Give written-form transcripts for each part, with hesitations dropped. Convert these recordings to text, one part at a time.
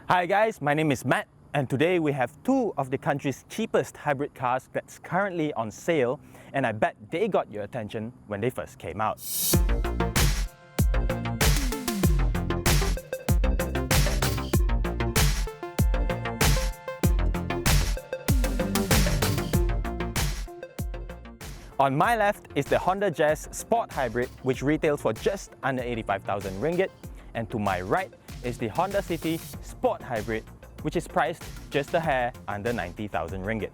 Hi guys, my name is Matt, and today we have two of the country's cheapest hybrid cars that's currently on sale, and I bet they got your attention when they first came out. On my left is the Honda Jazz Sport Hybrid, which retails for just under 85,000 ringgit, and to my right is the Honda City Sport Hybrid, which is priced just a hair under 90,000 ringgit.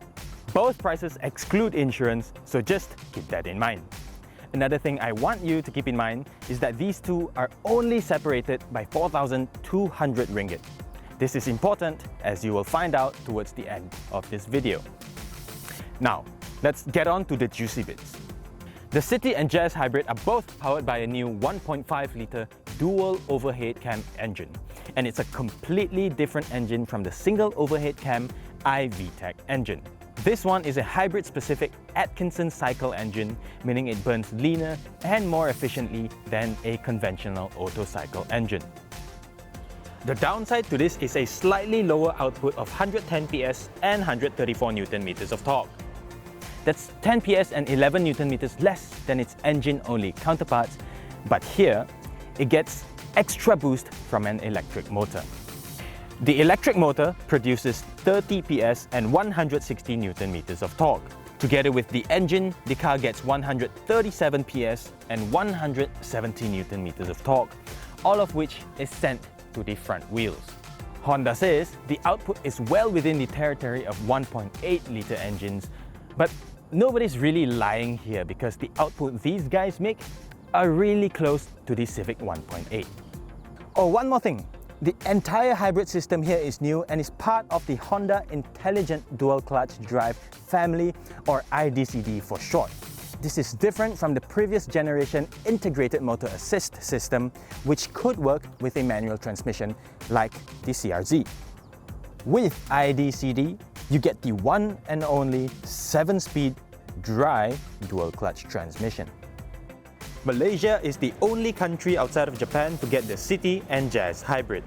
Both prices exclude insurance, so just keep that in mind. Another thing I want you to keep in mind is that these two are only separated by 4,200 ringgit. This is important, as you will find out towards the end of this video. Now, let's get on to the juicy bits. The City and Jazz Hybrid are both powered by a new 1.5-litre dual overhead cam engine, and it's a completely different engine from the single overhead cam i-VTEC engine. This one is a hybrid-specific Atkinson cycle engine, meaning it burns leaner and more efficiently than a conventional Ottocycle engine. The downside to this is a slightly lower output of 110 PS and 134 Nm of torque. That's 10 PS and 11 Nm less than its engine-only counterparts, but here it gets extra boost from an electric motor. The electric motor produces 30 PS and 160 Nm of torque. Together with the engine, the car gets 137 PS and 170 Nm of torque, all of which is sent to the front wheels. Honda says the output is well within the territory of 1.8-litre engines, but nobody's really lying here because the output these guys make are really close to the Civic 1.8. Oh, one more thing. The entire hybrid system here is new and is part of the Honda Intelligent Dual Clutch Drive family, or i-DCD for short. This is different from the previous generation integrated motor assist system, which could work with a manual transmission like the CRZ. With i-DCD, you get the one and only 7-speed dry dual clutch transmission. Malaysia is the only country outside of Japan to get the City and Jazz Hybrid.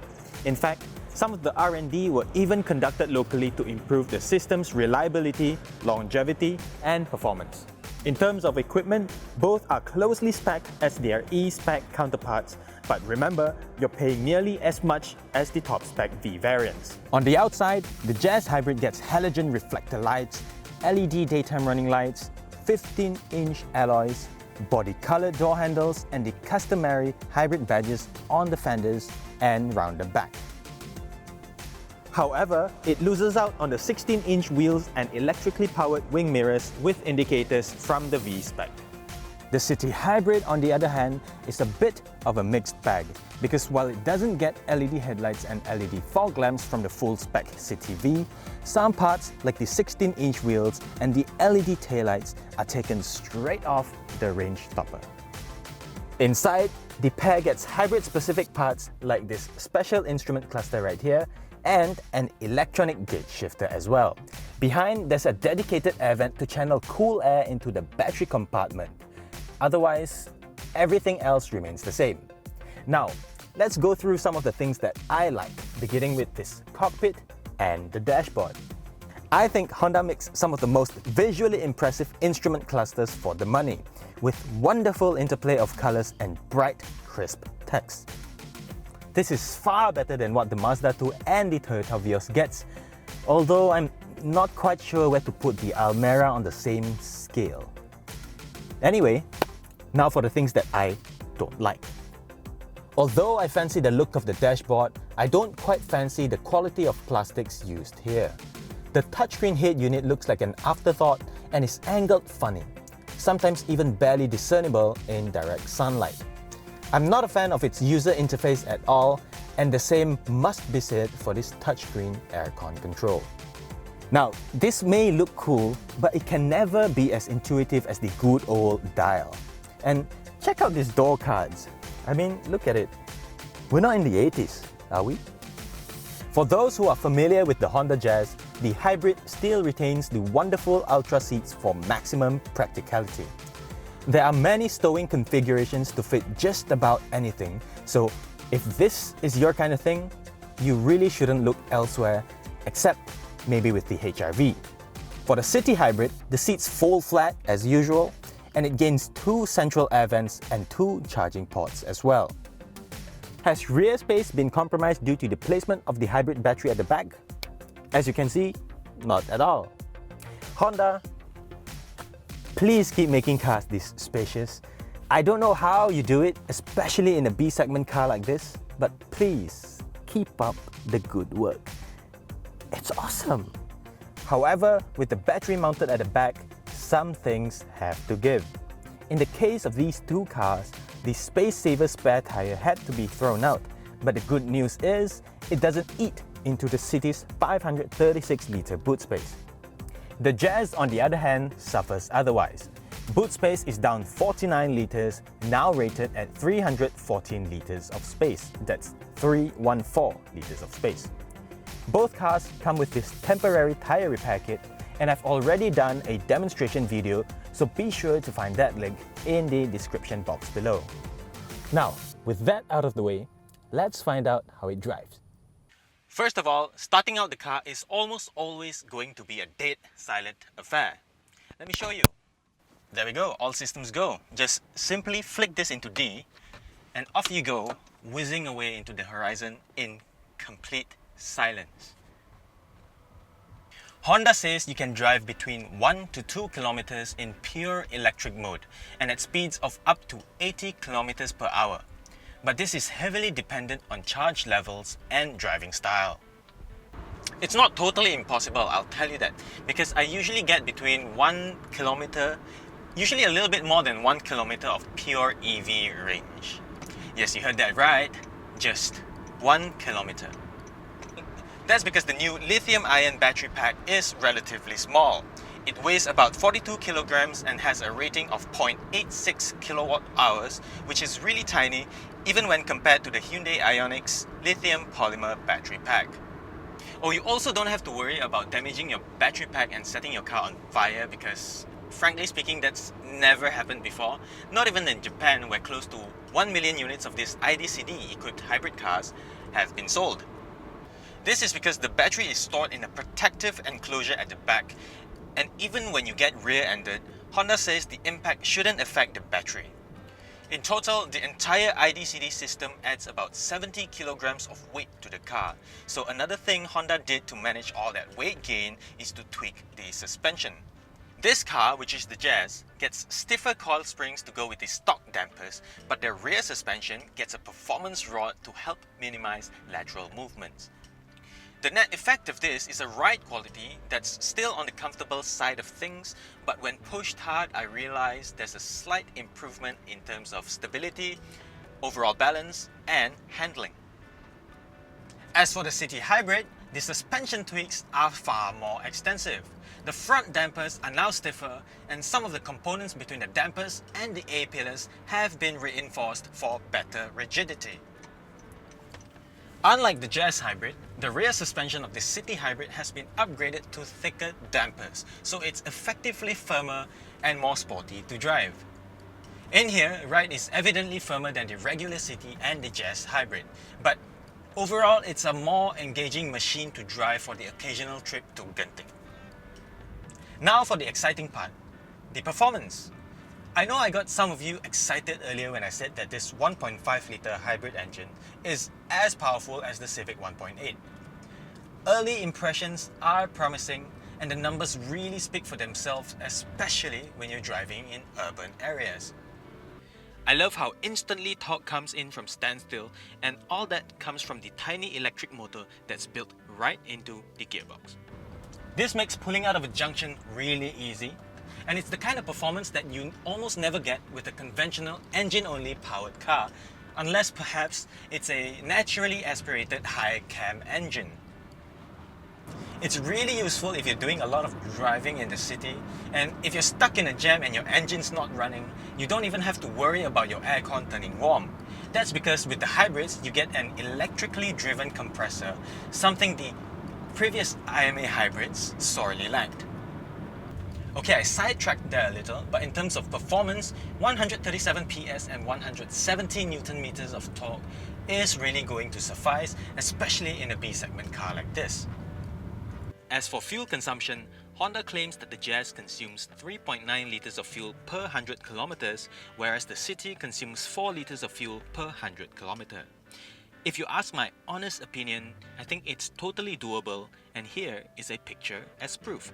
In fact, some of the R&D were even conducted locally to improve the system's reliability, longevity, and performance. In terms of equipment, both are closely spec'd as their E-spec counterparts, but remember, you're paying nearly as much as the top spec V variants. On the outside, the Jazz Hybrid gets halogen reflector lights, LED daytime running lights, 15-inch alloys, body-colored door handles, and the customary hybrid badges on the fenders and round the back. However, it loses out on the 16-inch wheels and electrically powered wing mirrors with indicators from the V-spec. The City Hybrid, on the other hand, is a bit of a mixed bag because while it doesn't get LED headlights and LED fog lamps from the full-spec City V, some parts like the 16-inch wheels and the LED taillights are taken straight off the range topper. Inside, the pair gets hybrid-specific parts like this special instrument cluster right here and an electronic gauge shifter as well. Behind, there's a dedicated air vent to channel cool air into the battery compartment. Otherwise, everything else remains the same. Now, let's go through some of the things that I like, beginning with this cockpit and the dashboard. I think Honda makes some of the most visually impressive instrument clusters for the money, with wonderful interplay of colors and bright, crisp text. This is far better than what the Mazda 2 and the Toyota Vios gets, although I'm not quite sure where to put the Almera on the same scale. Anyway, now for the things that I don't like. Although I fancy the look of the dashboard, I don't quite fancy the quality of plastics used here. The touchscreen head unit looks like an afterthought and is angled funny, sometimes even barely discernible in direct sunlight. I'm not a fan of its user interface at all, and the same must be said for this touchscreen aircon control. Now, this may look cool, but it can never be as intuitive as the good old dial. And check out these door cards. I mean, look at it. We're not in the 80s, are we? For those who are familiar with the Honda Jazz, the hybrid still retains the wonderful Ultra seats for maximum practicality. There are many stowing configurations to fit just about anything, so if this is your kind of thing, you really shouldn't look elsewhere except maybe with the HR-V. For the City Hybrid, the seats fold flat as usual, and it gains 2 central air vents and 2 charging ports as well. Has rear space been compromised due to the placement of the hybrid battery at the back? As you can see, not at all. Honda, please keep making cars this spacious. I don't know how you do it, especially in a B-segment car like this, but please keep up the good work. It's awesome. However, with the battery mounted at the back, some things have to give. In the case of these 2 cars, the space-saver spare tyre had to be thrown out, but the good news is, it doesn't eat into the City's 536-litre boot space. The Jazz, on the other hand, suffers otherwise. Boot space is down 49 litres, now rated at 314 litres of space. That's 314 litres of space. Both cars come with this temporary tyre repair kit, and I've already done a demonstration video, so be sure to find that link in the description box below. Now, with that out of the way, let's find out how it drives. First of all, starting out the car is almost always going to be a dead silent affair. Let me show you. There we go, all systems go. Just simply flick this into D and off you go, whizzing away into the horizon in complete silence. Honda says you can drive between 1 to 2 kilometers in pure electric mode and at speeds of up to 80 kilometers per hour. But this is heavily dependent on charge levels and driving style. It's not totally impossible, I'll tell you that, because I usually get between 1 kilometer, usually a little bit more than 1 kilometer of pure EV range. Yes, you heard that right, just 1 kilometer. That's because the new lithium-ion battery pack is relatively small. It weighs about 42 kilograms and has a rating of 0.86 kilowatt hours, which is really tiny even when compared to the Hyundai Ioniq's lithium polymer battery pack. Oh, you also don't have to worry about damaging your battery pack and setting your car on fire because, frankly speaking, that's never happened before. Not even in Japan, where close to 1 million units of these i-DCD equipped hybrid cars have been sold. This is because the battery is stored in a protective enclosure at the back, and even when you get rear-ended, Honda says the impact shouldn't affect the battery. In total, the entire i-DCD system adds about 70 kilograms of weight to the car. So another thing Honda did to manage all that weight gain is to tweak the suspension. This car, which is the Jazz, gets stiffer coil springs to go with the stock dampers, but the rear suspension gets a performance rod to help minimize lateral movements. The net effect of this is a ride quality that's still on the comfortable side of things, but when pushed hard, I realized there's a slight improvement in terms of stability, overall balance, and handling. As for the City Hybrid, the suspension tweaks are far more extensive. The front dampers are now stiffer, and some of the components between the dampers and the A-pillars have been reinforced for better rigidity. Unlike the Jazz Hybrid, the rear suspension of the City Hybrid has been upgraded to thicker dampers, so it's effectively firmer and more sporty to drive. In here, ride is evidently firmer than the regular City and the Jazz Hybrid, but overall it's a more engaging machine to drive for the occasional trip to Genting. Now for the exciting part, the performance. I know I got some of you excited earlier when I said that this 1.5-litre hybrid engine is as powerful as the Civic 1.8. Early impressions are promising and the numbers really speak for themselves, especially when you're driving in urban areas. I love how instantly torque comes in from standstill, and all that comes from the tiny electric motor that's built right into the gearbox. This makes pulling out of a junction really easy, and it's the kind of performance that you almost never get with a conventional engine-only powered car, unless perhaps it's a naturally aspirated high-cam engine. It's really useful if you're doing a lot of driving in the city, and if you're stuck in a jam and your engine's not running, you don't even have to worry about your aircon turning warm. That's because with the hybrids, you get an electrically driven compressor, something the previous IMA hybrids sorely lacked. Okay, I sidetracked there a little, but in terms of performance, 137 PS and 170 Nm of torque is really going to suffice, especially in a B segment car like this. As for fuel consumption, Honda claims that the Jazz consumes 3.9 litres of fuel per 100 kilometers, whereas the City consumes 4 litres of fuel per 100 kilometer. If you ask my honest opinion, I think it's totally doable, and here is a picture as proof.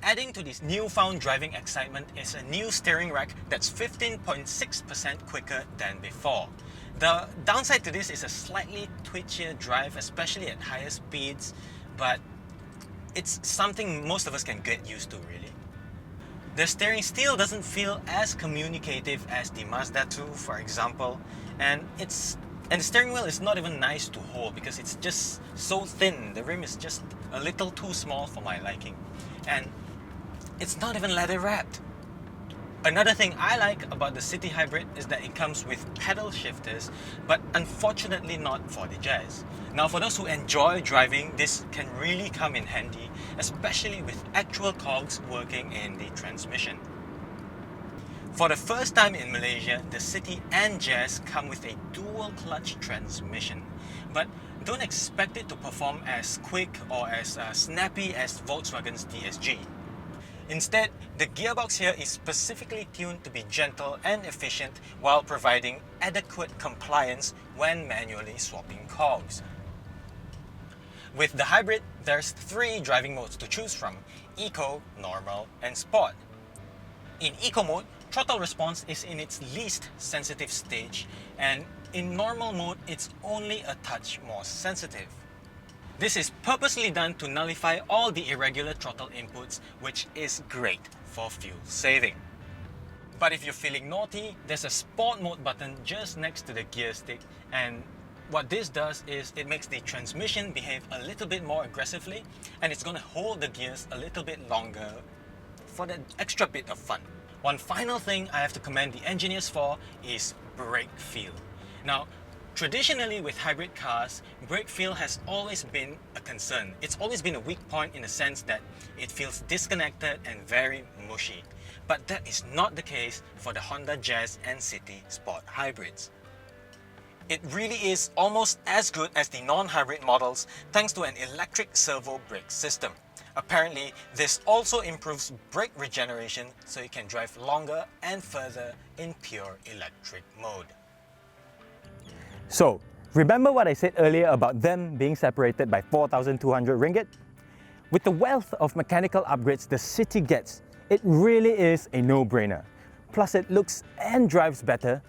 Adding to this newfound driving excitement is a new steering rack that's 15.6% quicker than before. The downside to this is a slightly twitchier drive, especially at higher speeds, but it's something most of us can get used to, really. The steering still doesn't feel as communicative as the Mazda 2, for example, and the steering wheel is not even nice to hold because it's just so thin. The rim is just a little too small for my liking, and it's not even leather wrapped. Another thing I like about the City Hybrid is that it comes with pedal shifters, but unfortunately not for the Jazz. Now, for those who enjoy driving, this can really come in handy, especially with actual cogs working in the transmission. For the first time in Malaysia, the City and Jazz come with a dual clutch transmission, but don't expect it to perform as quick or as snappy as Volkswagen's DSG. Instead, the gearbox here is specifically tuned to be gentle and efficient while providing adequate compliance when manually swapping cogs. With the hybrid, there's 3 driving modes to choose from: Eco, Normal, and Sport. In Eco mode, throttle response is in its least sensitive stage, and in Normal mode, it's only a touch more sensitive. This is purposely done to nullify all the irregular throttle inputs, which is great for fuel saving. But if you're feeling naughty, there's a Sport mode button just next to the gear stick, and what this does is it makes the transmission behave a little bit more aggressively, and it's going to hold the gears a little bit longer for that extra bit of fun. One final thing I have to commend the engineers for is brake feel. Now, traditionally with hybrid cars, brake feel has always been a concern. It's always been a weak point in the sense that it feels disconnected and very mushy. But that is not the case for the Honda Jazz and City Sport hybrids. It really is almost as good as the non-hybrid models thanks to an electric servo brake system. Apparently, this also improves brake regeneration so you can drive longer and further in pure electric mode. So, remember what I said earlier about them being separated by 4,200 ringgit? With the wealth of mechanical upgrades the City gets, it really is a no-brainer. Plus it looks and drives better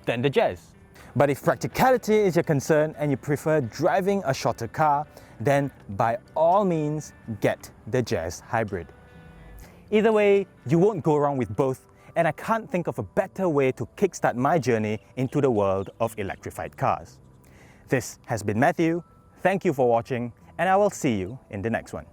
than the Jazz. But if practicality is your concern and you prefer driving a shorter car, then by all means get the Jazz Hybrid. Either way, you won't go wrong with both, and I can't think of a better way to kickstart my journey into the world of electrified cars. This has been Matthew, thank you for watching, and I will see you in the next one.